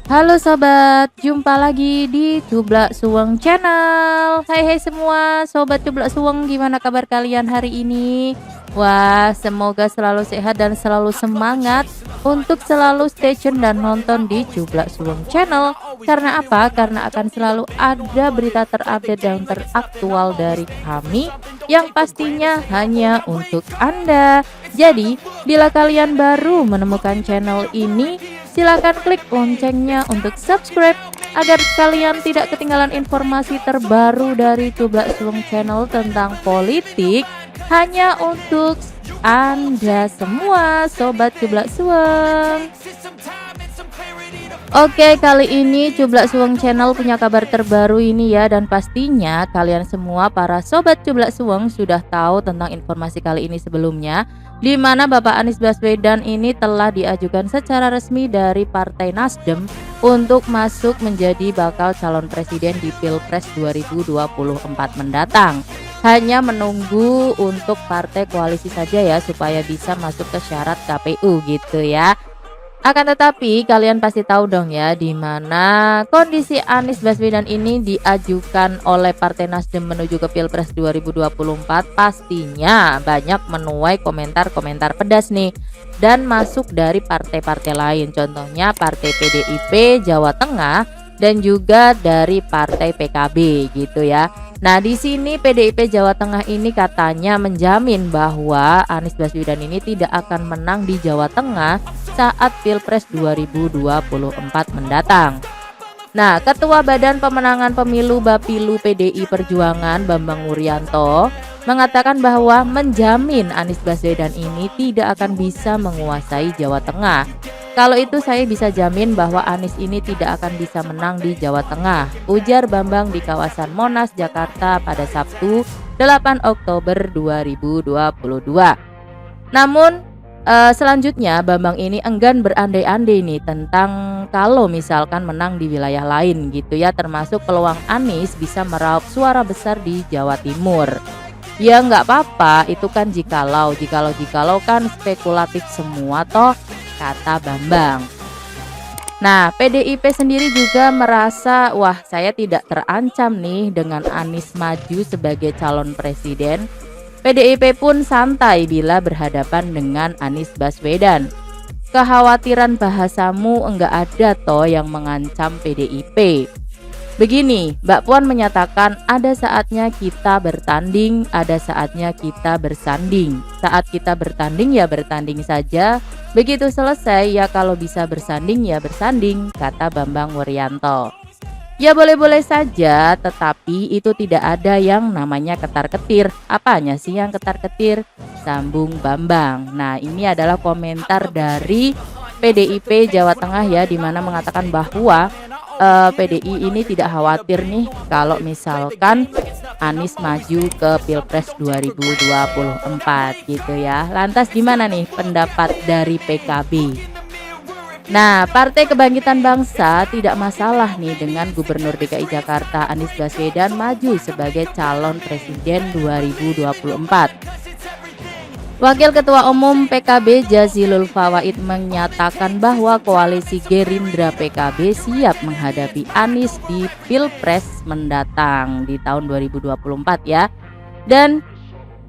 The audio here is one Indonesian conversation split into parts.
Halo sobat, jumpa lagi di Cublak Suweng Channel. Hai semua sobat Cublak Suweng, gimana kabar kalian hari ini? Wah, semoga selalu sehat dan selalu semangat untuk selalu stay tune dan nonton di Cublak Suweng Channel. Karena apa? Karena akan selalu ada berita terupdate dan teraktual dari kami yang pastinya hanya untuk Anda. Jadi, bila kalian baru menemukan channel ini, silakan klik loncengnya untuk subscribe agar kalian tidak ketinggalan informasi terbaru dari Cublak Suweng Channel tentang politik hanya untuk Anda semua sobat Cublak Suweng. Oke, kali ini Cublak Suweng Channel punya kabar terbaru ini ya, dan pastinya kalian semua para sobat Cublak Suweng sudah tahu tentang informasi kali ini sebelumnya, di mana Bapak Anies Baswedan ini telah diajukan secara resmi dari Partai Nasdem untuk masuk menjadi bakal calon presiden di Pilpres 2024 mendatang. Hanya menunggu untuk partai koalisi saja ya, supaya bisa masuk ke syarat KPU gitu ya. Akan tetapi kalian pasti tahu dong ya, di mana kondisi Anies Baswedan ini diajukan oleh Partai Nasdem menuju ke Pilpres 2024 pastinya banyak menuai komentar-komentar pedas nih, dan masuk dari partai-partai lain, contohnya Partai PDIP Jawa Tengah dan juga dari Partai PKB gitu ya. Nah, di sini PDIP Jawa Tengah ini katanya menjamin bahwa Anies Baswedan ini tidak akan menang di Jawa Tengah saat Pilpres 2024 mendatang. Nah, Ketua Badan Pemenangan Pemilu Bapilu PDI Perjuangan Bambang Wuryanto mengatakan bahwa menjamin Anies Baswedan ini tidak akan bisa menguasai Jawa Tengah. Kalau itu saya bisa jamin bahwa Anies ini tidak akan bisa menang di Jawa Tengah, ujar Bambang di kawasan Monas, Jakarta pada Sabtu 8 Oktober 2022. Namun selanjutnya Bambang ini enggan berandai-andai nih tentang kalau misalkan menang di wilayah lain gitu ya, termasuk peluang Anies bisa meraup suara besar di Jawa Timur. Ya nggak apa-apa, itu kan jikalau kan spekulatif semua toh, kata Bambang. Nah, PDIP sendiri juga merasa, wah saya tidak terancam nih dengan Anies maju sebagai calon presiden. PDIP pun santai bila berhadapan dengan Anies Baswedan. Kekhawatiran bahasamu enggak ada toh yang mengancam PDIP. Begini, Mbak Puan menyatakan ada saatnya kita bertanding, ada saatnya kita bersanding. Saat kita bertanding ya bertanding saja, begitu selesai ya kalau bisa bersanding ya bersanding, kata Bambang Wuryanto. Ya boleh-boleh saja, tetapi itu tidak ada yang namanya ketar-ketir. Apanya sih yang ketar-ketir? Sambung Bambang. Nah, ini adalah komentar dari PDIP Jawa Tengah ya, dimana mengatakan bahwa PDI ini tidak khawatir nih kalau misalkan Anies maju ke Pilpres 2024 gitu ya. Lantas gimana nih pendapat dari PKB? Nah, Partai Kebangkitan Bangsa tidak masalah nih dengan Gubernur DKI Jakarta Anies Baswedan maju sebagai calon presiden 2024. Wakil Ketua Umum PKB Jazilul Fawait menyatakan bahwa koalisi Gerindra PKB siap menghadapi Anies di Pilpres mendatang di tahun 2024 ya. Dan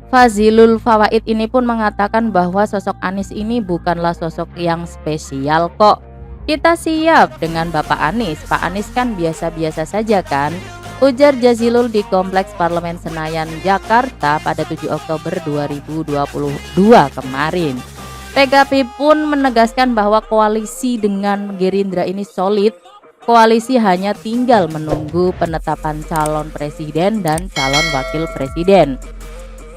Fazilul Fawait ini pun mengatakan bahwa sosok Anies ini bukanlah sosok yang spesial kok. Kita siap dengan Bapak Anies. Pak Anies kan biasa-biasa saja kan, ujar Jazilul di Kompleks Parlemen Senayan, Jakarta pada 7 Oktober 2022 kemarin. PKB pun menegaskan bahwa koalisi dengan Gerindra ini solid. Koalisi hanya tinggal menunggu penetapan calon presiden dan calon wakil presiden.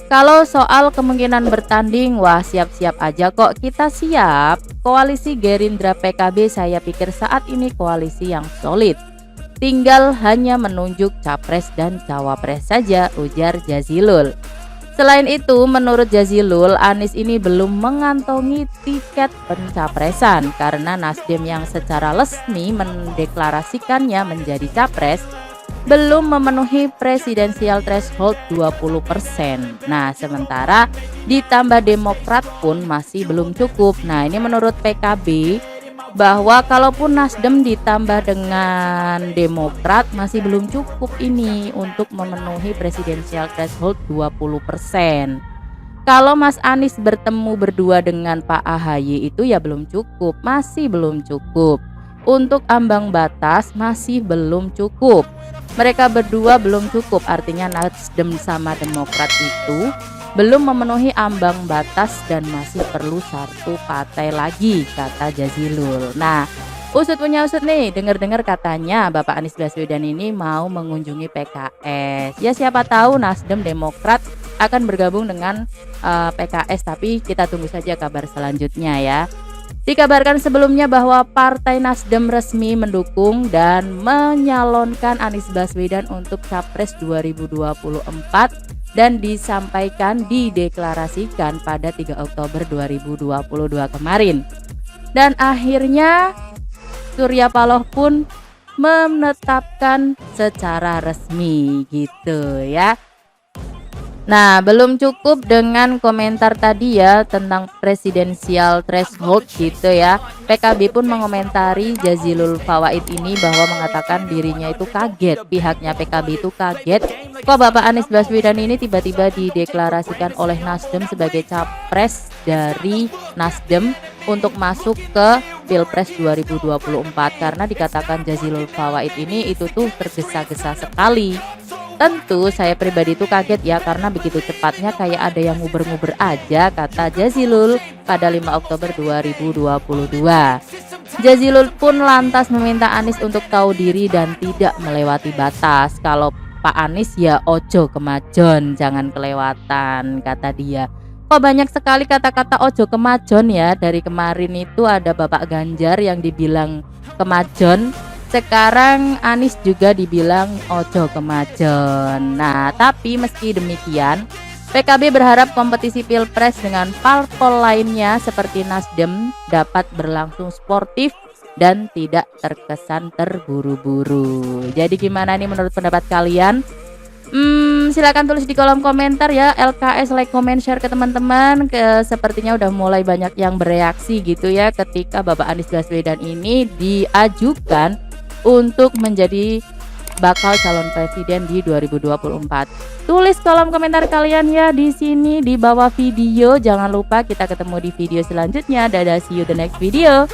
Kalau soal kemungkinan bertanding, wah siap-siap aja kok, kita siap. Koalisi Gerindra PKB saya pikir saat ini koalisi yang solid. Tinggal hanya menunjuk capres dan cawapres saja, ujar Jazilul. Selain itu, menurut Jazilul, Anies ini belum mengantongi tiket pencapresan karena Nasdem yang secara resmi mendeklarasikannya menjadi capres belum memenuhi presidensial threshold 20%. Nah, sementara ditambah Demokrat pun masih belum cukup. Nah, ini menurut PKB bahwa kalaupun Nasdem ditambah dengan Demokrat masih belum cukup ini untuk memenuhi presidensial threshold 20%. Kalau Mas Anies bertemu berdua dengan Pak AHY itu ya belum cukup, masih belum cukup. Untuk ambang batas masih belum cukup. Mereka berdua belum cukup, artinya Nasdem sama Demokrat itu belum memenuhi ambang batas dan masih perlu satu partai lagi, kata Jazilul. Nah, usut punya usut nih, dengar-dengar katanya Bapak Anies Baswedan ini mau mengunjungi PKS. Ya siapa tahu Nasdem Demokrat akan bergabung dengan PKS, tapi kita tunggu saja kabar selanjutnya ya. Dikabarkan sebelumnya bahwa Partai Nasdem resmi mendukung dan menyalonkan Anies Baswedan untuk Capres 2024 dan disampaikan dideklarasikan pada 3 Oktober 2022 kemarin. Dan akhirnya Surya Paloh pun menetapkan secara resmi gitu ya. Nah, belum cukup dengan komentar tadi ya tentang presidensial threshold gitu ya. PKB pun mengomentari Jazilul Fawait ini bahwa mengatakan dirinya itu kaget, pihaknya PKB itu kaget kok Bapak Anies Baswedan ini tiba-tiba dideklarasikan oleh Nasdem sebagai capres dari Nasdem untuk masuk ke Pilpres 2024, karena dikatakan Jazilul Fawait ini itu tuh tergesa-gesa sekali. Tentu saya pribadi itu kaget ya, karena begitu cepatnya kayak ada yang nguber-nguber aja, kata Jazilul pada 5 Oktober 2022. Jazilul pun lantas meminta Anies untuk tahu diri dan tidak melewati batas. Kalau Pak Anies ya ojo kemajon, jangan kelewatan, kata dia. Kok banyak sekali kata-kata ojo kemajon ya. Dari kemarin itu ada Bapak Ganjar yang dibilang kemajon, sekarang Anies juga dibilang ojo kemajon. Nah, tapi meski demikian, PKB berharap kompetisi Pilpres dengan parpol lainnya seperti Nasdem dapat berlangsung sportif dan tidak terkesan terburu-buru. Jadi gimana nih menurut pendapat kalian? Silakan tulis di kolom komentar ya. LKS, like, comment, share ke teman-teman. Sepertinya udah mulai banyak yang bereaksi gitu ya ketika Bapak Anies Baswedan ini diajukan untuk menjadi bakal calon presiden di 2024. Tulis kolom komentar kalian ya di sini di bawah video. Jangan lupa kita ketemu di video selanjutnya. Dadah, see you the next video.